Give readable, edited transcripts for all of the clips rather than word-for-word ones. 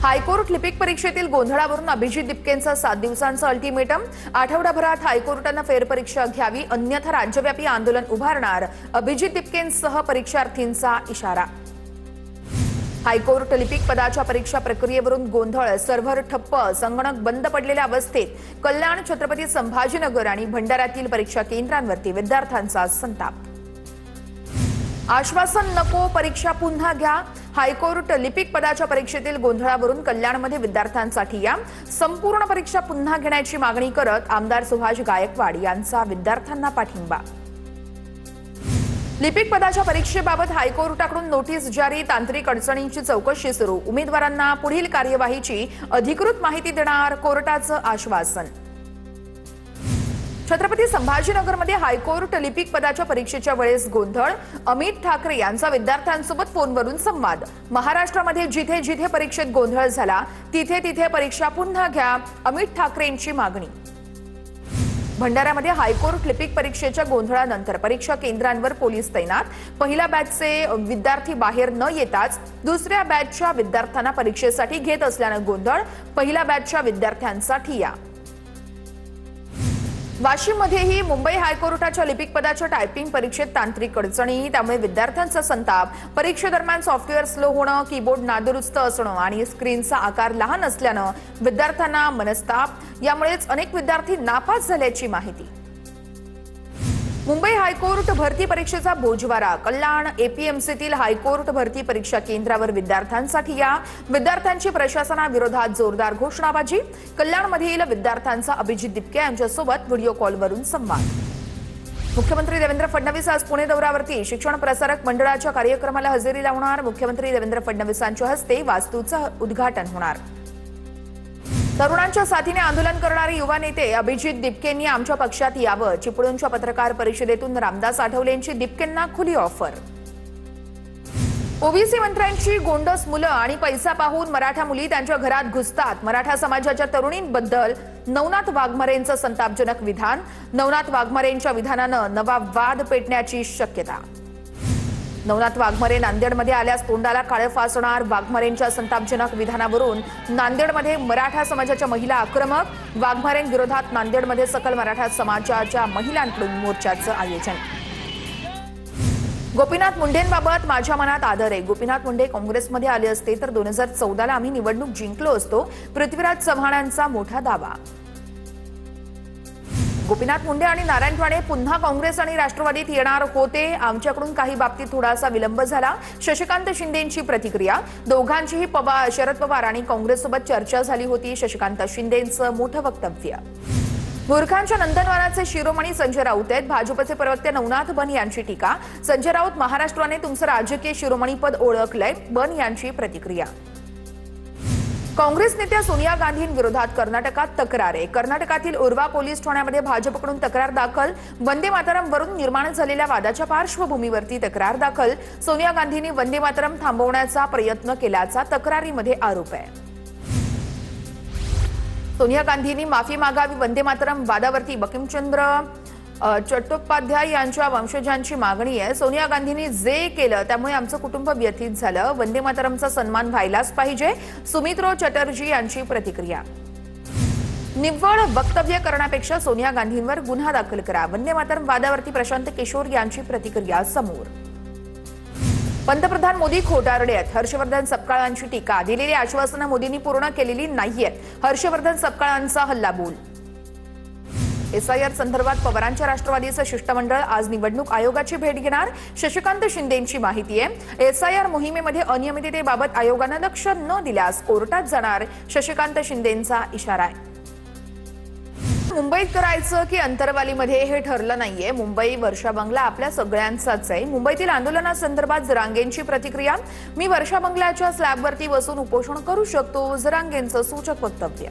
High court लिपिक परीक्षेतील गोंधळावरून अभिजित दिपकेंचं 7 दिवसांचं अल्टिमेटम। आठवडाभरात हायकोर्टानं फेरपरीक्षा घ्यावी, अन्यथा राज्यव्यापी आंदोलन उभारणार, अभिजित दिपकेंसह परीक्षार्थींचा इशारा। हायकोर्ट लिपिक पदाच्या परीक्षा प्रक्रियेवरून गोंधळ, सर्व्हर ठप्प, संगणक बंद पडलेल्या अवस्थेत कल्याण, छत्रपती संभाजीनगर आणि भंडाऱ्यातील परीक्षा केंद्रांवरती विद्यार्थ्यांचा संताप। आश्वासन नको, परीक्षा पुन्हा घ्या। हायकोर्ट लिपिक पदाच्या परीक्षेतील गोंधळावरून कल्याणमध्ये विद्यार्थ्यांसाठी या संपूर्ण परीक्षा पुन्हा घेण्याची मागणी करत आमदार सुभाष गायकवाड यांचा विद्यार्थ्यांना पाठिंबा। लिपिक पदाच्या परीक्षेबाबत हायकोर्टाकडून नोटीस जारी, तांत्रिक अडचणींची चौकशी सुरू, उमेदवारांना पुढील कार्यवाहीची अधिकृत माहिती देणार कोर्टाचं आश्वासन। छत्रपती संभाजीनगरमध्ये हायकोर्ट लिपिक पदाच्या परीक्षेच्या वेळेस गोंधळ, अमित ठाकरे यांचा विद्यार्थ्यांसोबत फोनवरून संवाद। महाराष्ट्रामध्ये जिथे जिथे परीक्षेत गोंधळ झाला तिथे तिथे परीक्षा पुन्हा घ्या, अमित ठाकरेंची मागणी। भंडाऱ्यामध्ये हायकोर्ट लिपिक परीक्षेच्या गोंधळानंतर परीक्षा केंद्रांवर पोलीस तैनात। पहिल्या बॅचचे विद्यार्थी बाहेर न येताच दुसऱ्या बॅचच्या विद्यार्थ्यांना परीक्षेसाठी घेत असल्यानं गोंधळ, पहिल्या बॅचच्या विद्यार्थ्यांसाठी या। वाशिममध्येही मुंबई हायकोर्टाच्या लिपिक पदाच्या टायपिंग परीक्षेत तांत्रिक अडचणी, त्यामुळे विद्यार्थ्यांचा संताप। परीक्षेदरम्यान सॉफ्टवेअर स्लो होणं, कीबोर्ड नादुरुस्त असणं आणि स्क्रीनचा आकार लहान असल्यानं विद्यार्थ्यांना मनस्ताप, यामुळेच अनेक विद्यार्थी नापास झाल्याची माहिती। मुंबई हायकोर्ट भरती परीक्षेचा बोजवारा, कल्याण एपीएमसीतील हायकोर्ट भरती परीक्षा केंद्रावर विद्यार्थ्यांसाठी या, विद्यार्थ्यांची प्रशासनाविरोधात जोरदार घोषणाबाजी। कल्याणमधील विद्यार्थ्यांचा अभिजित दिपके यांच्यासोबत व्हिडिओ कॉलवरून संवाद। मुख्यमंत्री देवेंद्र फडणवीस आज पुणे दौऱ्यावरती, शिक्षण प्रसारक मंडळाच्या कार्यक्रमाला हजेरी लावणार। मुख्यमंत्री देवेंद्र फडणवीसांच्या हस्ते वास्तूचं उद्घाटन होणार। तरुणांच्या साथीने आंदोलन करणारे युवा नेते अभिजित दिपकेंनी आमच्या पक्षात यावं, चिपळूणच्या पत्रकार परिषदेतून रामदास आठवलेंची दिपकेंना खुली ऑफर। ओबीसी मंत्र्यांची गोंडस मुलं आणि पैसा पाहून मराठा मुली त्यांच्या घरात घुसतात, मराठा समाजाच्या तरुणींबद्दल नवनाथ वाघमारेंचं संतापजनक विधान। नवनाथ वाघमारेंच्या विधानानं नवा वाद पेटण्याची शक्यता। नवनाथ वाघमारे नांदेडमध्ये आल्यास तोंडाला काळे फासणार, वाघमारेंच्या संतापजनक विधानावरून नांदेडमध्ये मराठा समाजाच्या महिला आक्रमक। वाघमारेंविरोधात नांदेडमध्ये सकल मराठा समाजाच्या महिलांकडून मोर्चाचं आयोजन। गोपीनाथ मुंडेंबाबत माझ्या मनात आदर आहे। गोपीनाथ मुंडे काँग्रेसमध्ये आले असते तर 2014ला आम्ही निवडणूक जिंकलो असतो, पृथ्वीराज चव्हाणांचा मोठा दावा। गोपीनाथ मुंडे आणि नारायण राणे पुन्हा काँग्रेस आणि राष्ट्रवादीत येणार होते, आमच्याकडून काही बाबतीत थोडासा विलंब झाला, शशिकांत शिंदेंची प्रतिक्रिया। दोघांचीही शरद पवार आणि काँग्रेससोबत चर्चा झाली होती, शशिकांत शिंदेंचं मोठं वक्तव्य। मूर्खांच्या नंदनवनाचे शिरोमणी संजय राऊत आहेत, भाजपचे प्रवक्ते नवनाथ बन यांची टीका। संजय राऊत, महाराष्ट्राने तुमचं राजकीय शिरोमणीपद ओळखलंय, बन यांची प्रतिक्रिया। काँग्रेस नेत्या सोनिया गांधींविरोधात कर्नाटकात तक्रार आहे। कर्नाटकातील उर्वा पोलीस ठाण्यामध्ये भाजपकडून तक्रार दाखल। वंदे मातरमवरून निर्माण झालेल्या वादाच्या पार्श्वभूमीवरती तक्रार दाखल। सोनिया गांधींनी वंदे मातरम थांबवण्याचा प्रयत्न केल्याचा तक्रारीमध्ये आरोप आहे। सोनिया गांधींनी माफी मागावी, वंदे मातरम वादावरती बंकिमचंद्र चट्टोपाध्याय यांच्या वंशजांची मागणी आहे। सोनिया गांधींनी जे केलं त्यामुळे आमचं कुटुंब व्यथित झालं, वंदे मातरमचा सन्मान व्हायलाच पाहिजे, सुमित्रो चटर्जी यांची प्रतिक्रिया। निव्वळ वक्तव्य करण्यापेक्षा सोनिया गांधींवर गुन्हा दाखल करा, वंदे मातरम वादावरती प्रशांत किशोर यांची प्रतिक्रिया समोर। पंतप्रधान मोदी खोटारडे आहेत, हर्षवर्धन सपकाळांची टीका। दिलेली आश्वासनं मोदींनी पूर्ण केलेली नाहीयेत, हर्षवर्धन सपकाळांचा हल्लाबोल। एसआयआर संदर्भात पवारांच्या राष्ट्रवादीचं शिष्टमंडळ आज निवडणूक आयोगाची भेट घेणार, शशिकांत शिंदेंची माहिती आहे। एसआयआर मोहिमेमध्ये अनियमिततेबाबत आयोगानं लक्ष न दिल्यास कोर्टात जाणार, शशिकांत शिंदेंचा इशारा आहे। मुंबईत करायचं की अंतरवालीमध्ये हे ठरलं नाहीये, मुंबई वर्षा बंगला आपल्या सगळ्यांचाच आहे। मुंबईतील आंदोलनासंदर्भात जरांगेंची प्रतिक्रिया। मी वर्षा बंगल्याच्या स्लॅबवरती बसून उपोषण करू शकतो, जरांगेंचं सूचक वक्तव्य।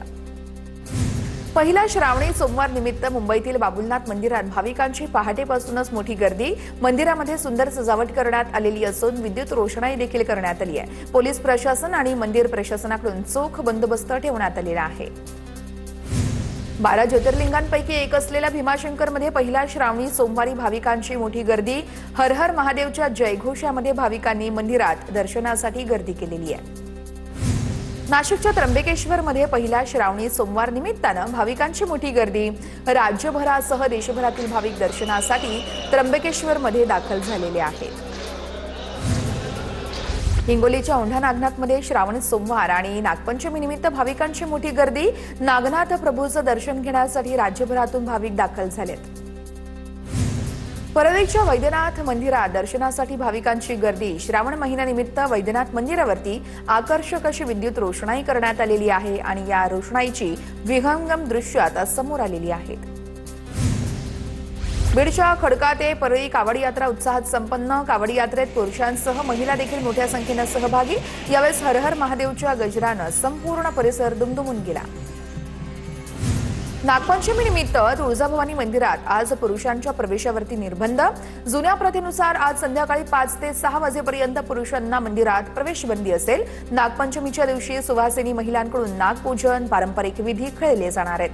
पहिला श्रावणी सोमवार निमित्त मुंबईतील बाबुलनाथ मंदिरात भाविकांची पहाटेपासूनच मोठी गर्दी। मंदिरामध्ये सुंदर सजावट करण्यात आलेली असून विद्युत रोषणाई देखील करण्यात आली आहे। पोलीस प्रशासन आणि मंदिर प्रशासनाकडून चोख बंदोबस्त ठेवण्यात आलेला आहे। 12 ज्योतिर्लिंगांपैकी एक असलेल्या भीमाशंकरमध्ये पहिल्या श्रावणी सोमवारी भाविकांची मोठी गर्दी। हर हर महादेवच्या जयघोषामध्ये भाविकांनी मंदिरात दर्शनासाठी गर्दी केलेली आहे। नाशिकच्या त्र्यंबकेश्वरमध्ये पहिल्या श्रावणी सोमवार निमित्तानं भाविकांची मोठी गर्दी. राज्यभरासह देशभरातील भाविक दर्शनासाठी त्र्यंबकेश्वरमध्ये दाखल झालेले आहेत. हिंगोलीच्या औंढा नागनाथमध्ये श्रावणी सोमवार आणि नागपंचमी निमित्त भाविकांची मोठी गर्दी. नागनाथ प्रभूचं दर्शन घेण्यासाठी राज्यभरातून भाविक दाखल झालेत. परळीच्या वैद्यनाथ मंदिरात दर्शनासाठी भाविकांची गर्दी. श्रावण महिन्यानिमित्त वैद्यनाथ मंदिरावरती आकर्षक अशी विद्युत रोषणाई करण्यात आलेली आहे आणि या रोषणाईची विहंगम दृश्य आता समोर आलेली आहेत. बीडच्या खडका ते परळी कावडी यात्रा उत्साहात संपन्न. कावडी यात्रेत पुरुषांसह महिला देखील मोठ्या संख्येने सहभागी. यावेळेस हर हर महादेवच्या गजरानं संपूर्ण परिसर दुमदुमून गेला. नागपंचमी निमित्त तुळजाभवानी मंदिरात आज पुरुषांच्या प्रवेशावरती निर्बंध. जुन्या प्रथेनुसार आज संध्याकाळी 5 ते 6 वाजेपर्यंत पुरुषांना मंदिरात प्रवेशबंदी असेल. नागपंचमीच्या दिवशी सुवासिनी महिलांकडून नागपूजन, पारंपरिक विधी खेळले जाणार आहेत.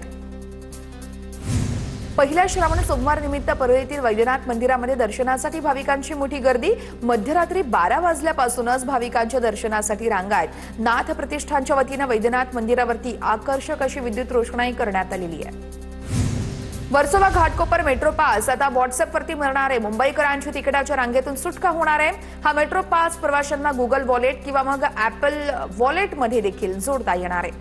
पहिल्या श्रावण सोमवार निमित्त परळीतील वैद्यनाथ मंदिरामध्ये दर्शनासाठी भाविकांची मोठी गर्दी. मध्यरात्री 12 वाजल्यापासूनच भाविकांच्या दर्शनासाठी रांगा आहेत. नाथ प्रतिष्ठानच्या वतीनं वैद्यनाथ मंदिरावरती आकर्षक अशी विद्युत रोषणाई करण्यात आलेली आहे. वर्सोवा घाटकोपर मेट्रो पास आता व्हॉट्सअपवरती मिळणार आहे. मुंबईकरांची तिकिटाच्या रांगेतून सुटका होणार आहे. हा मेट्रो पास प्रवाशांना गुगल वॉलेट किंवा मग ॲपल वॉलेटमध्ये देखील जोडता येणार आहे.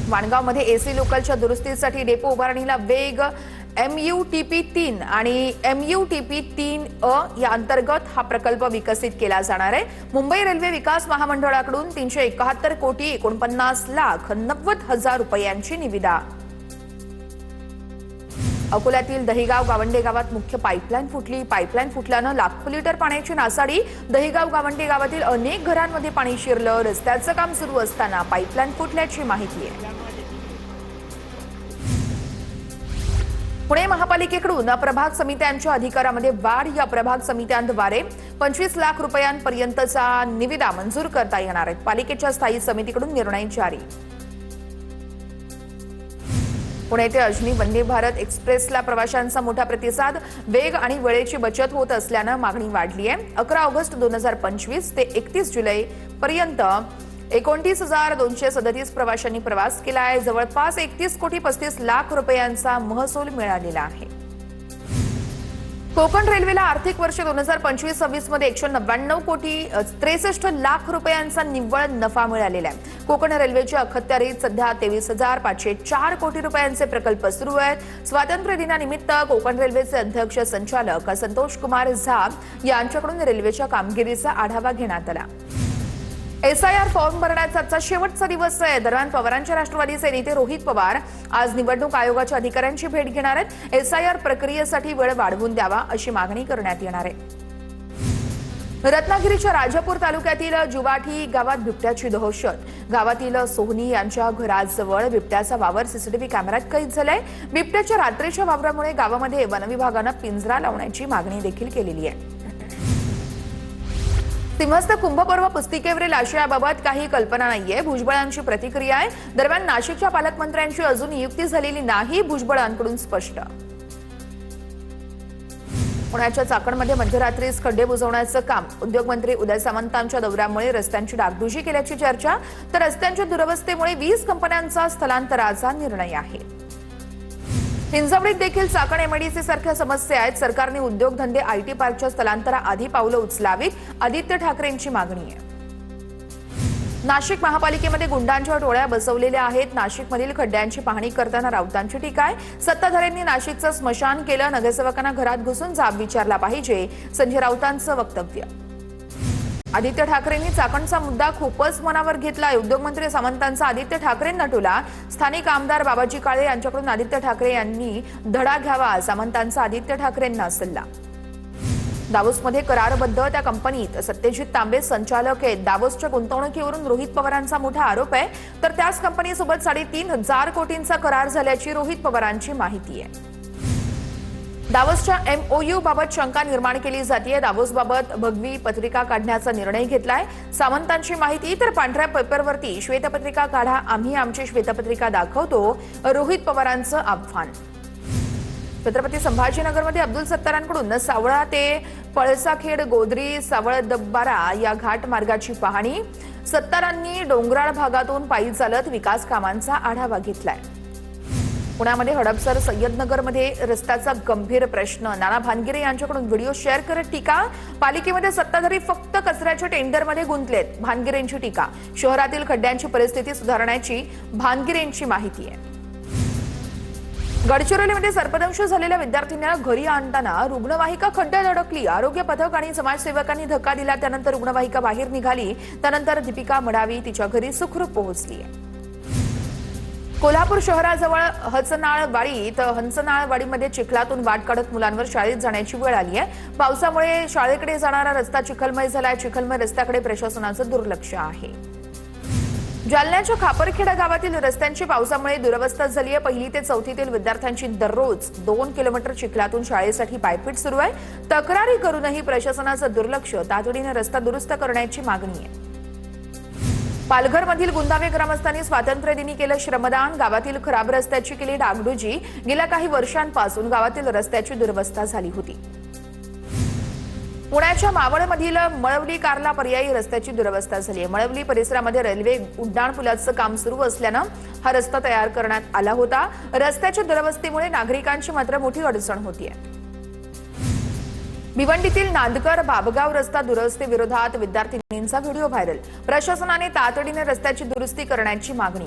वाणगावमध्ये एसी लोकलच्या दुरुस्तीसाठी डेपो उभारणीला वेग. MUTP 3 आणि MUTP 3A या अंतर्गत हा प्रकल्प विकसित केला जाणार आहे. मुंबई रेल्वे विकास महामंडळाकडून 371,49,90,000 रुपयांची निविदा. अकोल्यातील दहिगाव गावंडे गावात मुख्य पाईपलाईन फुटली. पाईपलाईन फुटल्यानं लाखो लिटर पाण्याची नासाडी. दहिगाव गावंडे गावातील अनेक घरांमध्ये पाणी शिरलं. रस्त्याचं काम सुरू असताना पाईपलाईन फुटल्याची माहिती आहे. पुणे महापालिकेकडून प्रभाग समित्यांच्या अधिकारामध्ये वाढ. या प्रभाग समित्यांद्वारे 25 लाख रुपयांपर्यंतचा निविदा मंजूर करता येणार आहेत. पालिकेच्या स्थायी समितीकडून निर्णय जारी. पुणे ते अजनी वंदे भारत एक्सप्रेसला प्रवाशांचा मोठा प्रतिसाद. वेग आणि वेळेची बचत होत असल्यानं मागणी वाढली आहे. 11 ऑगस्ट 2025 ते 31 जुलै पर्यंत 29,237 प्रवाशांनी प्रवास केला आहे. जवळपास 31,35,00,000 रुपयांचा महसूल मिळालेला आहे. कोकण रेल्वेला आर्थिक वर्ष 2025-26 मध्ये 199,63,00,000 रुपयांचा निव्वळ नफा मिळालेला आहे. कोकण रेल्वेच्या अखत्यारीत सध्या 23,504 कोटी रुपयांचे प्रकल्प सुरू आहेत. स्वातंत्र्य दिनानिमित्त कोकण रेल्वेचे अध्यक्ष संचालक संतोष कुमार झा यांच्याकडून रेल्वेच्या कामगिरीचा आढावा घेण्यात आला. SIR फॉर्म भरण्याचा आजचा शेवटचा दिवस आहे. दरम्यान पवारांच्या राष्ट्रवादीचे नेते रोहित पवार आज निवडणूक आयोगाच्या अधिकाऱ्यांची भेट घेणार आहेत. SIR प्रक्रियेसाठी वेळ वाढवून द्यावा अशी मागणी करण्यात येणार आहे. रत्नागिरीच्या राजापूर तालुक्यातील जुवाठी गावात बिबट्याची दहशत. गावातील सोहनी यांच्या घराजवळ बिबट्याचा वावर CCTV कॅमेऱ्यात कैद झालाय. बिबट्याच्या रात्रीच्या वावरामुळे गावामध्ये वनविभागानं पिंजरा लावण्याची मागणी देखील केलेली आहे. सिंहस्थ कुंभपर्व पुस्तिकेवरील आशयाबाबत काही कल्पना नाहीये. भुजबळांची प्रतिक्रिया आहे. दरम्यान नाशिकच्या पालकमंत्र्यांची अजून नियुक्ती झालेली नाही. भुजबळांकडून स्पष्ट. पुण्याच्या चाकणमध्ये मध्यरात्रीच खड्डे बुजवण्याचं काम. उद्योगमंत्री उदय सामंतांच्या दौऱ्यामुळे रस्त्यांची डागडुजी केल्याची चर्चा. तर रस्त्यांच्या दुरवस्थेमुळे 20 कंपन्यांचा स्थलांतराचा निर्णय आहे. हिंजवडीत देखील चाकण MIDC सारख्या समस्या आहेत. सरकारने उद्योगधंदे IT पार्कच्या स्थलांतराआधी पावलं उचलावीत. आदित्य ठाकरेंची मागणी आहे. नाशिक महापालिकेमध्ये गुंडांच्या टोळ्या बसवलेल्या आहेत. नाशिकमधील खड्ड्यांची पाहणी करताना राऊतांची टीका आहे. सत्ताधाऱ्यांनी नाशिकचं स्मशान केलं. नगरसेवकांना घरात घुसून जाब विचारला पाहिजे. संजय राऊतांचं वक्तव्य. आदित्य ठाकरेंनी चाकणचा मुद्दा खूपच मनावर घेतला. उद्योगमंत्री सामंतांचा आदित्य ठाकरेंना टोला. स्थानिक आमदार बाबाजी काळे यांच्याकडून आदित्य ठाकरे यांनी धडा घ्यावा. सामंतांचा आदित्य ठाकरेंना सल्ला. दावोसमध्ये करारबद्ध त्या कंपनीत सत्यजित तांबे संचालक आहेत. दावोसच्या गुंतवणुकीवरून रोहित पवारांचा मोठा आरोप आहे. तर त्याच कंपनीसोबत 3,500 कोटींचा करार झाल्याची रोहित पवारांची माहिती आहे. दावोसच्या MOU बाबत शंका निर्माण केली जाते. दावोसबाबत भगवी पत्रिका काढण्याचा निर्णय घेतलाय. सामंतांची माहिती. तर पांढऱ्या पेपरवरती श्वेतपत्रिका काढा. आम्ही आमची श्वेतपत्रिका दाखवतो. रोहित पवारांचं आव्हान. छत्रपती संभाजीनगरमध्ये अब्दुल सत्तारांकडून सावळा ते पळसाखेड गोदरी सावळदब्बारा या घाट मार्गाची पाहणी। सत्तारांनी डोंगराळ भागातून पायी चालत विकास कामांचा आढावा घेतलाय। पुण्यामध्ये हडपसर सय्यदनगरमध्ये रस्त्याचा गंभीर प्रश्न। नाना भानगिरे यांच्याकडून व्हिडिओ शेअर करत टीका। पालिकेमध्ये सत्ताधारी फक्त कचऱ्याच्या टेंडरमध्ये गुंतलेत, भानगिरेंची टीका। शहरातील खड्ड्यांची परिस्थिती सुधारण्याची भानगिरेंची माहिती आहे। गडचिरोलीमध्ये सर्पदंश झालेल्या विद्यार्थ्यांना घरी आणताना रुग्णवाहिका खड्ड्यात अडकली। आरोग्य पथक आणि समाजसेवकांनी धक्का दिला, त्यानंतर रुग्णवाहिका बाहेर निघाली। त्यानंतर दीपिका मडावी तिच्या घरी सुखरूप पोहोचली। कोल्हापूर शहराजवळ हंसनाळवाडीमध्ये चिखलातून वाट काढत मुलांवर शाळेत जाण्याची वेळ आली आहे। पावसामुळे शाळेकडे जाणारा रस्ता चिखलमय झालाय। चिखलमय रस्त्याकडे प्रशासनाचं दुर्लक्ष आहे। जालन्याच्या खापरखेडा गावातील रस्त्यांची पावसामुळे दुरवस्था झाली आहे। पहिली ते चौथीतील विद्यार्थ्यांची दररोज 2 किलोमीटर चिखलातून शाळेसाठी पायपीट सुरू आहे। तक्रारी करूनही प्रशासनाचं दुर्लक्ष। तातडीने रस्ता दुरुस्त करण्याची मागणी आहे। पालघरमधील गुंदावे ग्रामस्थांनी स्वातंत्र्यदिनी केलं श्रमदान। गावातील खराब रस्त्याची केली डागडुजी। गेल्या काही वर्षांपासून गावातील रस्त्याची दुरवस्था झाली होती। पुण्याच्या मावळमधील मळवली कारला पर्यायी रस्त्याची दुरवस्था झाली आहे। मळवली परिसरामध्ये रेल्वे उड्डाण पुलाचं काम सुरू असल्यानं हा रस्ता तयार करण्यात आला होता। रस्त्याच्या दुरवस्थेमुळे नागरिकांची मात्र मोठी अडचण होतीये। भिवंडीतील नांदकर बाबगाव रस्ता दुरस्तीविरोधात विद्यार्थिनींचा व्हिडिओ व्हायरल। प्रशासनाने तातडीने रस्त्याची दुरुस्ती करण्याची मागणी।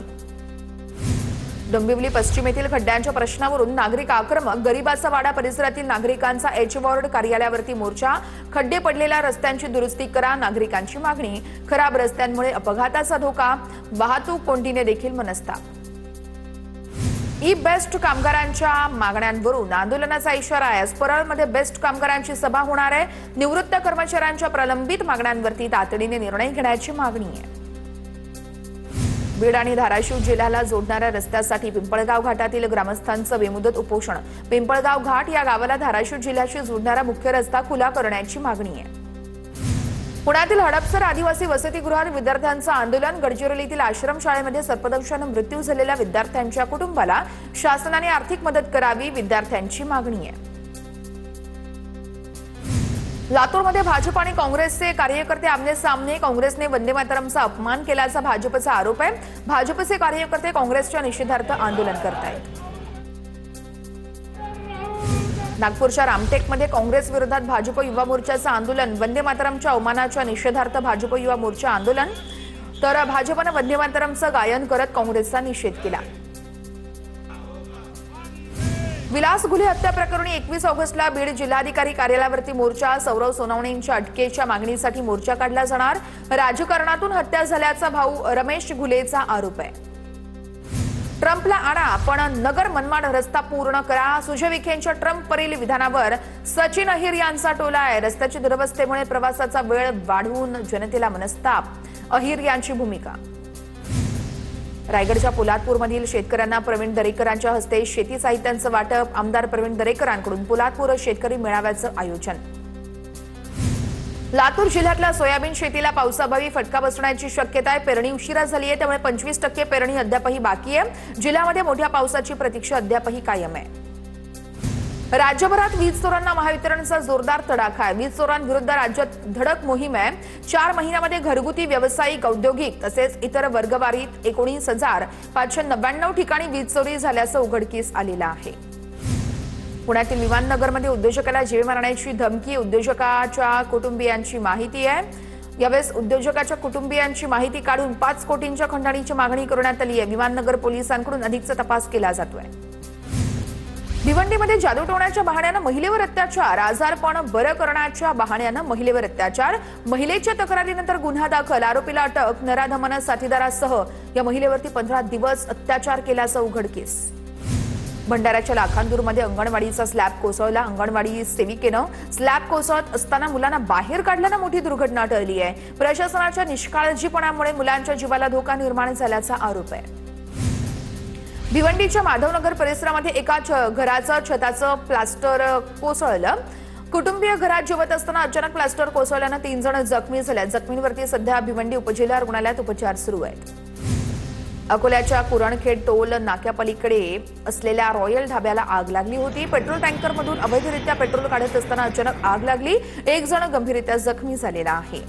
डोंबिवली पश्चिम येथील खड्ड्यांच्या प्रश्नावरून नागरिक आक्रमक। गरिबाचा वाडा परिसरातील नागरिकांचा एच वॉर्ड कार्यालयावरती मोर्चा। खड्डे पडलेल्या रस्त्यांची दुरुस्ती करा, नागरिकांची मागणी। खराब रस्त्यांमुळे अपघाताचा धोका, वाहतूक कोंडीने देखील मनस्ताप। ई बेस्ट कामगारांच्या मागण्यांवरून आंदोलनाचा इशारा आहे। परळमध्ये बेस्ट कामगारांची सभा होणार आहे। निवृत्त कर्मचाऱ्यांच्या प्रलंबित मागण्यांवरती तातडीने निर्णय घेण्याची मागणी आहे। बीड आणि धाराशिव जिल्ह्याला जोडणाऱ्या रस्त्यासाठी पिंपळगाव घाटातील ग्रामस्थांचं बेमुदत उपोषण। पिंपळगाव घाट या गावाला धाराशिव जिल्ह्याशी जोडणारा मुख्य रस्ता खुला करण्याची मागणी आहे। पुण्यातील हडपसर आदिवासी वसतिगृहात विद्यार्थ्यांचं आंदोलन। गडचिरोलीतील आश्रमशाळेमध्ये सर्पदंशानं मृत्यू झालेल्या विद्यार्थ्यांच्या कुटुंबाला शासनाने आर्थिक मदत करावी, विद्यार्थ्यांची मागणी आहे। लातूरमध्ये भाजप आणि काँग्रेसचे कार्यकर्ते आमने सामने। काँग्रेसने वंदे मातरमचा अपमान केल्याचा भाजपचा आरोप आहे। भाजपचे कार्यकर्ते काँग्रेसच्या निषेधार्थ आंदोलन करतायत। नागपूरच्या रामटेकमध्ये काँग्रेस विरोधात भाजप युवा मोर्चाचं आंदोलन। वंदे मातरमच्या अवमानाच्या निषेधार्थ भाजप युवा मोर्चा आंदोलन। तर भाजपने वंदे मातरमचं गायन करत काँग्रेसचा निषेध केला। विलास घुले हत्या प्रकरणी 21 ऑगस्टला बीड जिल्हाधिकारी कार्यालयावरती मोर्चा। सौरव सोनवणेंच्या अटकेच्या मागणीसाठी मोर्चा काढला जाणार। राजकारणातून हत्या झाल्याचा भाऊ रमेश घुलेचा आरोप आहे। ट्रम्पला आणा पण नगर मनमाड रस्ता पूर्ण करा। सुजय विखेंच्या ट्रम्पवरील विधानावर सचिन अहिर यांचा टोला आहे। रस्त्याची दुरवस्थेमुळे प्रवासाचा वेळ वाढवून जनतेला मनस्ताप, अहिर यांची भूमिका। रायगडच्या पोलादपूरमधील शेतकऱ्यांना प्रवीण दरेकरांच्या हस्ते शेती साहित्यांचं वाटप। आमदार प्रवीण दरेकरांकडून पोलादपूर शेतकरी मेळाव्याचं आयोजन। लातूर जिल्ह्यातल्या सोयाबीन शेतीला पावसाअभावी फटका बसण्याची शक्यता आहे। पेरणी उशिरा झाली आहे, त्यामुळे 25% पेरणी अद्यापही बाकी आहे। जिल्ह्यामध्ये मोठ्या पावसाची प्रतीक्षा अद्यापही कायम आहे। राज्यभरात वीज चोरांना महावितरणचा जोरदार तडाखा आहे। वीज चोरांविरुद्ध राज्यात धडक मोहीम आहे। 4 महिन्यामध्ये घरगुती, व्यावसायिक, औद्योगिक तसेच इतर वर्गवारीत 19,599 ठिकाणी वीज चोरी झाल्याचं उघडकीस आलेलं आहे। पुण्यातील विमाननगरमध्ये उद्योजकाला जीवे मारण्याची धमकी। उद्योजकाच्या कुटुंबियांची माहिती आहे। यावेळेस उद्योजकाच्या कुटुंबियांची माहिती काढून 5 कोटींच्या खंडणीची मागणी करण्यात आली आहे। विमाननगर पोलिसांकडून अधिकचा तपास केला जातोय। भिवंडीमध्ये जादू टोण्याच्या बहाण्यानं महिलेवर अत्याचार। आजारपण बरं करण्याच्या बहाण्यानं महिलेवर अत्याचार। महिलेच्या तक्रारीनंतर गुन्हा दाखल। आरोपीला अटक। नराधमानं साथीदारासह या महिलेवरती 15 दिवस अत्याचार केल्याचं उघडकीस। भंडाऱ्याच्या लाखांदूरमध्ये अंगणवाडीचा स्लॅब कोसळला। अंगणवाडी सेविकेनं स्लॅब कोसळत असताना मुलांना बाहेर काढल्यानं मोठी दुर्घटना टळली आहे। प्रशासनाच्या निष्काळजीपणामुळे मुलांच्या जीवाला धोका निर्माण झाल्याचा आरोप आहे। भिवंडीच्या माधवनगर परिसरामध्ये एका घराचं छताचं प्लास्टर कोसळलं। कुटुंबीय घरात जेवत असताना अचानक प्लास्टर कोसळल्यानं 3 जण जखमी झाले। जखमींवरती सध्या भिवंडी उपजिल्हा रुग्णालयात उपचार सुरू आहेत। अकोल्याच्या कुरणखेड टोल नाक्यापलीकडे असलेल्या रॉयल ढाब्याला आग लागली होती। पेट्रोल टँकरमधून अवैधरित्या पेट्रोल काढत असताना अचानक आग लागली। एक जण गंभीररित्या जखमी झालेला आहे।